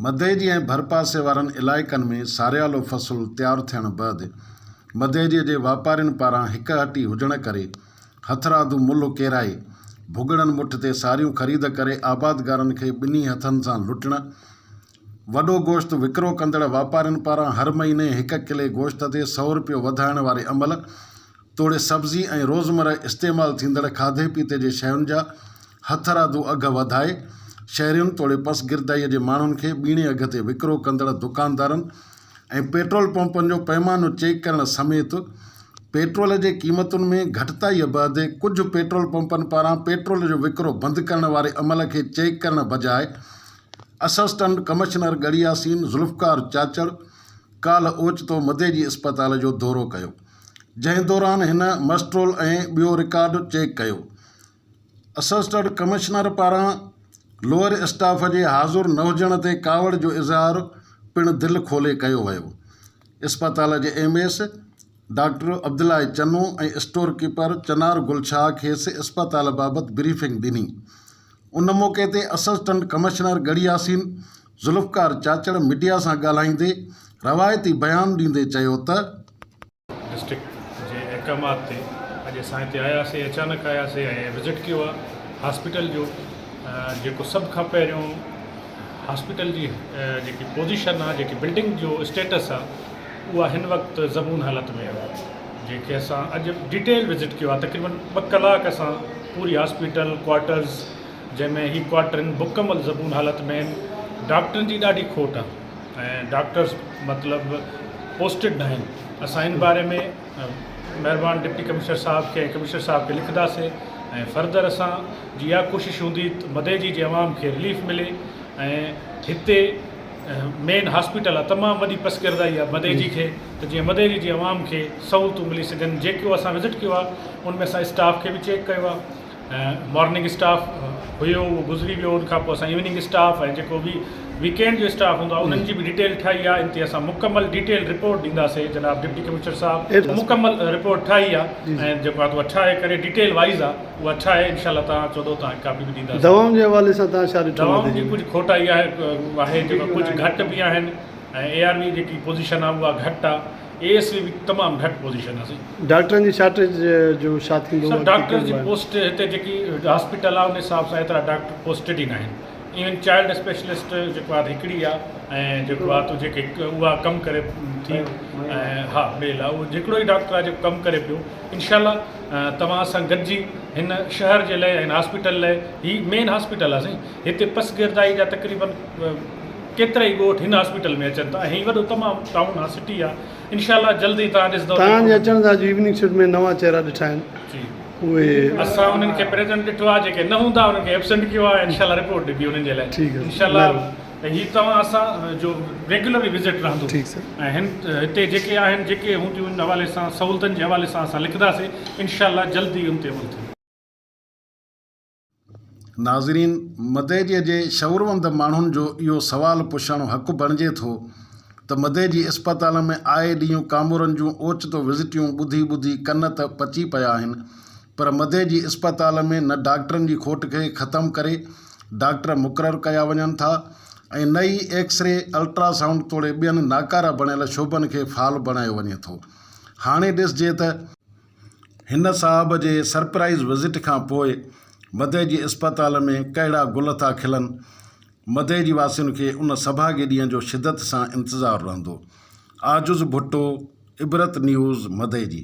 मदेजी ऐं भरपासे वारनि इलाइक़नि में सारियालो फ़सुलु तयारु थियण बैदि मदेजीअ जे वापारियुनि पारां हिक हटी हुजण करे हथरादू मुल्ह केराए भुॻड़नि मुठ ते सारियूं ख़रीद करे आबादगारनि खे ॿिन्ही हथनि सां लुटण, वॾो गोश्त विकिरो कंदड़ वापारियुनि पारां हर महीने 1 किले गोश्त ते 100 रुपयो वधाइण वारे अमल तोड़े सब्ज़ी ऐं रोज़मर्रा इस्तेमालु थींदड़ खाधे पीते जे शयुनि जा हथरादू अघ वधाए शहरियुनि तोड़े पसगिरदाईअ जे माण्हुनि खे ॿीणे अघ ते विकिरो कंदड़ दुकानदारनि ऐं पेट्रोल पंपनि जो पैमानो चेक करण समेत पेट्रोल जे क़ीमतुनि में घटिताईअ बैदि कुझु पेट्रोल पंपनि पारां पेट्रोल जो विकिरो बंदि करण वारे अमल खे चेक करण बजाए असिस्टेंट कमिश्नर गड़ियासीन ज़ुल्फ़कार चाचड़ काल्ह ओचितो मदेजी इस्पताल जो दौरो कयो, जंहिं दौरान हिन मस्ट्रोल ऐं ॿियो रिकॉर्ड चेक कयो। असिस्टेंट कमिश्नर पारां लोअर स्टाफ जे हाज़ुर न हुजण ते कावड़ जो इज़हार पिणु दिलि खोले कयो वियो। इस्पताल जे MS डॉक्टर अब्दुल्ला चन्नू ऐं स्टोर कीपर चनार गुलशाह खेसि इस्पताल बाबति ब्रीफिंग ॾिनी। उन मौक़े ते असिस्टेंट कमिश्नर गड़ियासीन ज़ुल्फ़कार चाचड़ मीडिया सां ॻाल्हाईंदे रवायती बयानु ॾींदे चयो त डिस्ट्रिक्ट जे अहकामात ते अॼु असां हिते आयासीं, अचानक आयासीं ऐं विज़िट कयो आहे हॉस्पिटल जो। जेको सभु खां पहिरियों हॉस्पिटल जी जेकी पोजीशन आहे, जेकी बिल्डिंग जो स्टेटस आहे, उहा हिन वक़्तु ज़बून हालत में आहे, जेके असां अॼु डिटेल विज़िट कयो आहे। तक़रीबन 2 कलाक असां पूरी हॉस्पिटल क्वार्टर्स जंहिंमें ही क्वार्टर मुकमल ज़बून हालत में आहिनि। डॉक्टरनि जी ॾाढी खोट आहे ऐं डॉक्टर्स मतिलबु पोस्टेड न आहिनि। असां इन बारे में महिरबानी डिप्टी कमिश्नर साहब खे ऐं कमिश्नर साहब खे लिखंदासीं ऐं फर्दर असां जी इहा कोशिशि हूंदी त मदेजी जे अवाम खे रिलीफ मिले। ऐं हिते मेन हॉस्पिटल आहे, तमामु वॾी पसगिरदाई आहे मदेजी खे, त जीअं मदेजी जे अवाम खे सहूलियतूं मिली सघनि। जेको असां विज़िट कयो आहे उनमें असां स्टाफ खे बि चेक कयो आहे। मॉर्निंग स्टाफ हुयो, उहो गुज़री वियो। उनखां पोइ असां इवनिंग स्टाफ ऐं जेको बि वीकेंड जो स्टाफ हूंदो आहे उन्हनि जी बि डिटेल ठाही आहे। इन ते असां मुकमल डिटेल रिपोर्ट ॾींदासीं। जनाब डिप्टी कमिश्नर साहब मुकमल रिपोर्ट ठाही आहे ऐं जेको आहे उहा ठाहे करे डिटेल वाइज़ आहे उहा ठाहे इंशाल्लाह तव्हां चवंदो तव्हां कापी बि ॾींदासीं। दवाउनि जे हवाले सां तव्हां छा ॾिठो? दवाउनि जी कुझु खोटाई आहे जेको कुझु घटि बि आहिनि ऐं ARV जेकी पोजीशन आहे उहा घटि आहे। ASV बि तमामु घटि पोजीशन आहे। डॉक्टरनि जी शॉर्टेज जो छा थींदो? डॉक्टर जी पोस्ट हिते जेकी हॉस्पिटल आहे उन हिसाब सां एतिरा डॉक्टर पोस्टेड ई न आहिनि। इवन चाइल्ड स्पेशलिस्ट जेको आहे हिकिड़ी आहे ऐं जेको आहे त जेके उहा कमु करे थी ऐं हा मेल आहे उहो हिकिड़ो ई डॉक्टर आहे जेको कमु करे पियो। इंशाल्लाह तव्हां सां गॾिजी हिन शहर जे लाइ हिन हॉस्पिटल लाइ ही मेन हॉस्पिटल आहे साईं। हिते पसगिरदाई जा तक़रीबन केतिरा ई ॻोठ हिन हॉस्पिटल में अचनि था ऐं हीउ वॾो तमामु टाउन आहे, सिटी आहे। इंशाल्लाह जल्दी तव्हां ॾिसंदव। तव्हांजे अचण सां इवनिंग शिफ्ट में नवां चेहरा ॾिठा आहिनि, जी उहे असां उन्हनि खे प्रेज़ेंट ॾिठो आहे। जेके न हूंदा उन्हनि खे एब्सेंट कयो आहे। इंशाल्लाह रिपोर्ट ॾिबी उन्हनि जे लाइ। ठीकु आहे इंशाल्लाह। ऐं हीअ तव्हां असां जो रेगुलर विज़िट रहंदो। ठीकु सर। ऐं हिते जेके आहिनि जेके हूंदियूं उन हवाले सां सहूलियतुनि जे हवाले सां असां लिखंदासीं। इंशाल्लाह जल्दी उन ते अमल थींदो। नाज़रीन, मदेजीअ जे शौरवंद माण्हुनि जो इहो सुवालु पुछणु हक़ु बणिजे थो त मदेजी इस्पताल में आए ॾींहुं कामोरनि जूं ओचितो विज़िटियूं ॿुधी कन त पची पिया आहिनि, पर मदेजी इस्पताल में न डॉक्टरनि जी खोट खे ख़तमु करे डॉक्टर मुक़ररु कया वञनि था ऐं नई एक्सरे अल्ट्रासाउंड तोड़े ॿियनि नाकारा बणियल शोबनि खे फाल बणायो वञे थो। हाणे ॾिसिजे त हिन साहब जे सरप्राइज़ विज़िट खां पोइ मदेजी इस्पताल में कहिड़ा गुल था खिलनि। मदेजी वासियुनि खे उन सभागे ॾींहं जो शिदत सां इंतज़ारु रहंदो। आजुज़ भुट्टो, इबरत न्यूज़, मदेजी।